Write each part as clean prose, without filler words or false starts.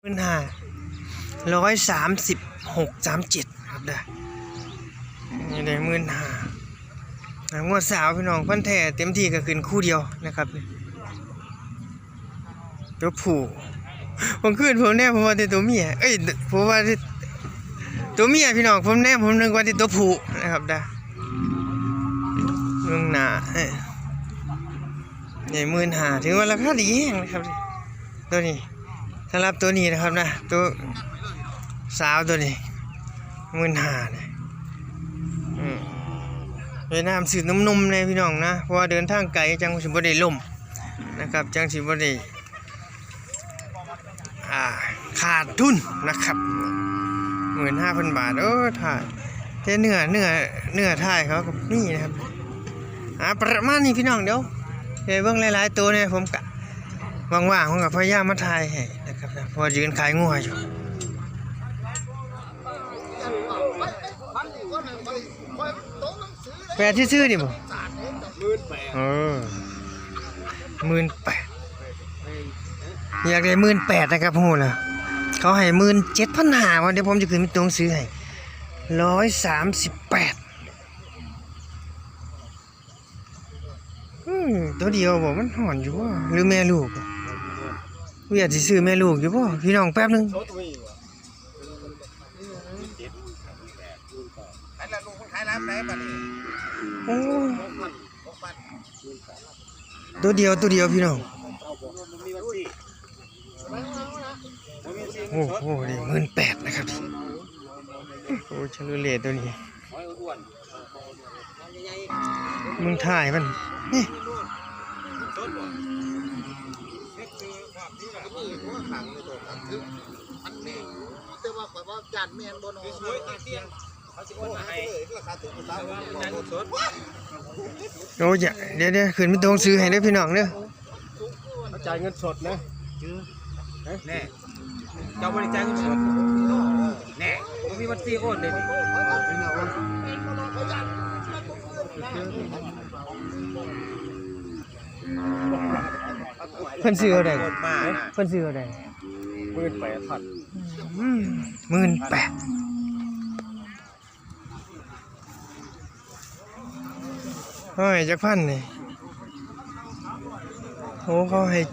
15,136.37ครับได้นี่ได้15,000งวดสาวพี่น้องพันแท้เต็มที่ก็ขึ้นคู่เดียวนะครับตัวผู้ผมขึ้นผมแน่ผมว่าที่ตัวเมียผมว่าที่ตัวเมียพี่น้องผมนึกว่าที่ตัวผู้นะครับได้เรื่องหนาเนี่ย15,000ถือว่าราคาดีแห้งนะครับตัวนี้สำหรับตัวนี้นะครับนะตัวสาวตัวนี้15,000เนี่ยเลยน้ำสืดนุ่มๆเลยพี่น้องนะเพราะว่าเดินทางไกลจังสิบ่ได้ล่มนะครับจังสิบ่ได้ขาดทุนนะครับ15,000 บาทถ่ายแต่เนื้อถ่ายเขากับนี่นะครับประมาณนี้พี่น้องเดี๋ยวเบิ่งหลายๆตัวเนี่ยผมกะว่างๆผมกับพยายามมาถ่ายให้นะครับพอยืนขายงัวอยู่แปดที่ซื้อนี่บ่18,000อยากได้18,000นะครับพูดนะเขาให้17,500วันเดี๋ยวผมจะขึ้นไปตรงซื้อให้138ตัวเดียวบอกมันห่อนอยู่บ่หรือแม่ลูกอยากจะซื้อแม่ลูกอยู่บ่พี่น้องแป๊บนึงตัวเดียวพี่น้องโอ้โหนี่18,000นะครับโอ้ชลูเล่ตัวนี้มึงถ่ายมันนี่โอ้ยเดี๋ยวขึ้นไปตรงซื้อให้ได้พี่น้องเด้อจ่ายเงินสดนะแน่เจ้าบริจาคเงินสดแน่ผมมีบัญชีโอนเลยเพิ่นซื้ออะไรเพิ่นซื้ออะไร18,000เฮ้ยจักพันนี่โอ้เขาให้7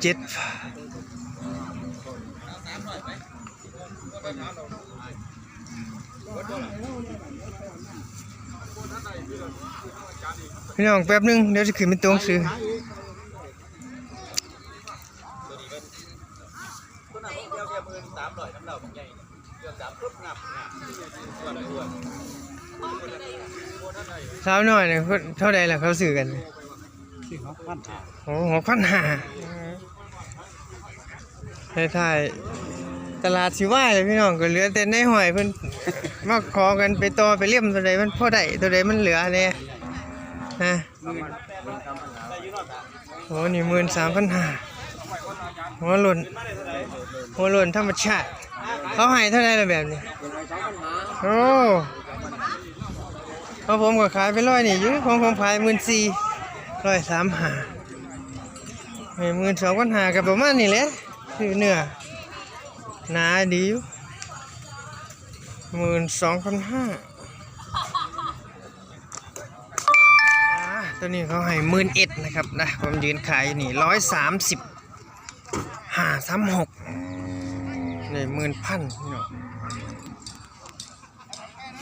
พี่น้องแป๊บนึงเดี๋ยวจะขึ้นไปตรงซื้อสาวหน่อยเนี่ยเท่าใดล่ะเขาซื้อกันโอ้6,500ถ่ายตลาดสิว่ายเลยพี่น้องก็เหลือแต่ในหอยเพิ่นมาขอกันไปต่อไปเลี่ยมตัวใดมันพอได้ตัวใดมันเหลือเนี่ยนะโอ้นี่13,500หัวหล่นธรรมชาติเขาให้เท่าไรละแบบนี้โอ้พอผมก็ขายไป100นี่อยู่ผมขาย14,000 135ให้12,500กับประมาณนี้แหละคือเนื้อหนาดีอยู่12,500ตัวนี้เขาให้11,000นะครับนะผมยืนขายนี่135 36นี่10,000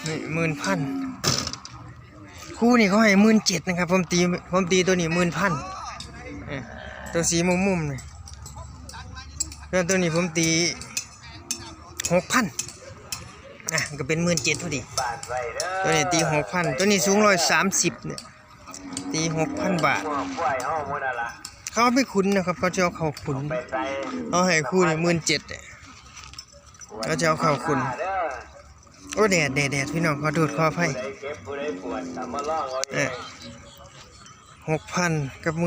นี่10,000คู่นี่เขาให้17,000นะครับผมตีตัวนี้10,000ตัวสีมุมๆนี่แล้วตัวนี้ผมตี6,000ก็เป็น17,000พอดีตัวนี้ตี6,000ตัวนี้สูง130เนี่ยตี6,000 บาทเขาไม่คุ้นนะครับเขาจะเอาเขาคุ้นเขาให้คู่นี่17,000เนี่ยเขาจะเอาเขาคุ้นโอ้แดดพี่น้องขอโทษขออภัย6,000 กับ11,000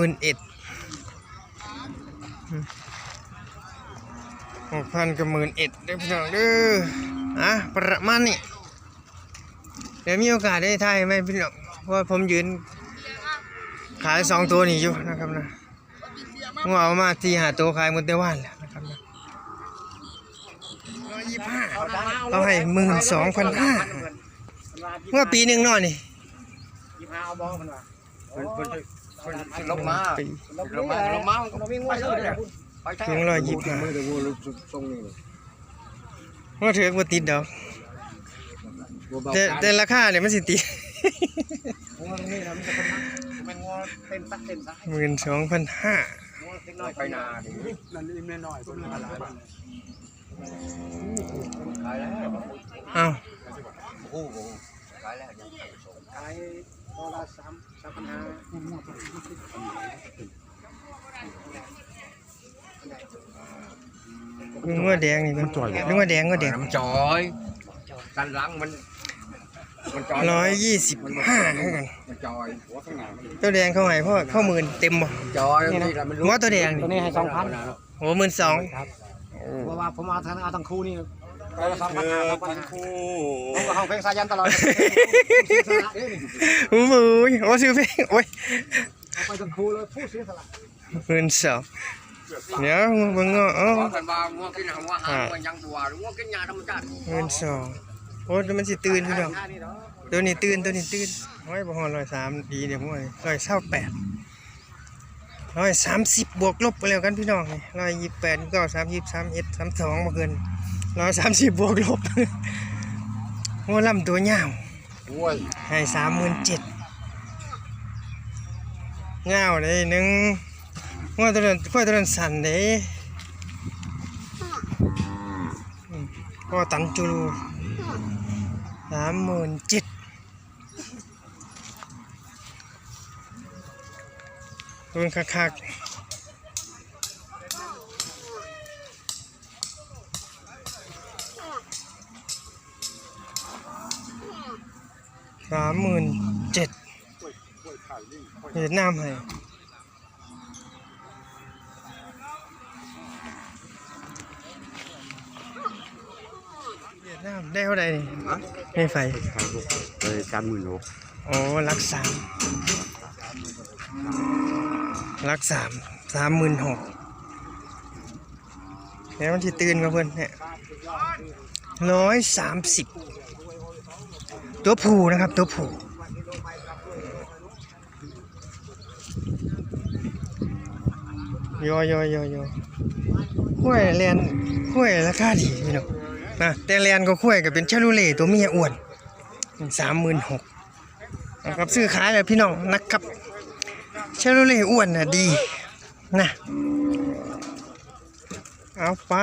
6,000 กับ11,000เด้อพี่น้องเด้อประมาณนี้เดี๋ยวมีโอกาสได้ถ่ายไหมพี่น้องเพราะผมยืนขาย2ตัวนี้อยู่นะครับนะงัวเอามา4-5ตัวขายหมดแต่วันแล้วนะครับนะ 125เราให้12,500เมื่อปีหนึ่งเนาะนี่ เอาบอลมันว่า ลงมา ปี ลงมามันก็วิ่งไว้เลยเนี่ยไปแท้ ถึง125 ไม่ได้วัวทรงนี้ ว่าถือว่าติดดอกแต่ราคาเนี่ยมันสิติด งัวนี่นะมันจะเป็นงัวเต็มซักเต็มซัก 12,500 งัวเล็กน้อยไปนาดินั่นนี่แม่น้อยคนละหลายบาท ขายแล้ว เอ้า โอ้โหขายแล้ว ขายตัวละ3,500 งัวแดงนี่มันนึกว่าแดงก็แดง มันจอยกันหลังมันจอย 125เท่ากัน มันจอยหัวข้างหน้ามัน ตัวแดงเข้าให้พ่อเข้าหมื่นเต็มบ่ จอยนี่แหละมัน งัวตัวแดง ตัว นี่ นี้ให้2,000 โอ้12,000 ครับเพราะว่าผมเอาทั้งคู่นี่ตัวละ2,500ทั้งคู่ผมก็ห้องเพลงสายันตลอด โอ้ยโอ้ซื้อเพลงโอ้ย เอาไปทั้งคู่เลยผู้เสียสละ 12,000เดี๋ยวเบิ่งเอ้า ขอกันว่างัวกินหัวหางงัวยังบัวงัวกินยาธรรมชาติ 12,000โอ้ยมันสิตื่นพี่น้องตัวนี้ตื่นโอ้ยบ่ฮอด103ดีเดี๋ยวมั่วนี่130บวกลบไปแล้วกันพี่น้องนี่128 93 23 32บ่เกิน130บวกลบโอ้ลำตัวยาว โอ้ย ให้37,000เงาเลยหนึ่งว่าตัวนั้นค่อยตัวนั้นสั่นเด้ก็ตันจูรู37,000ตัวนั้นคัก37,000เวียดนามให้เวียดนามได้เท่าไหร่นี่ไม่ไฟ เลย30,000 อ๋อรัก3รัก36,000แล้วมันที่ตื่นกับเพื่อนเนี่ย130ตัวผู้นะครับตัวผู้ยห้วยแลนห้วยราคาดีพี่น้องนะแต่แลนก็ห้วยก็เป็นชาลูเล่ตัวเมียอ้วน36,000นะครับซื้อขายเลยพี่น้องนะครับชาลูเล่อ้วนน่ะดีนะเอาไป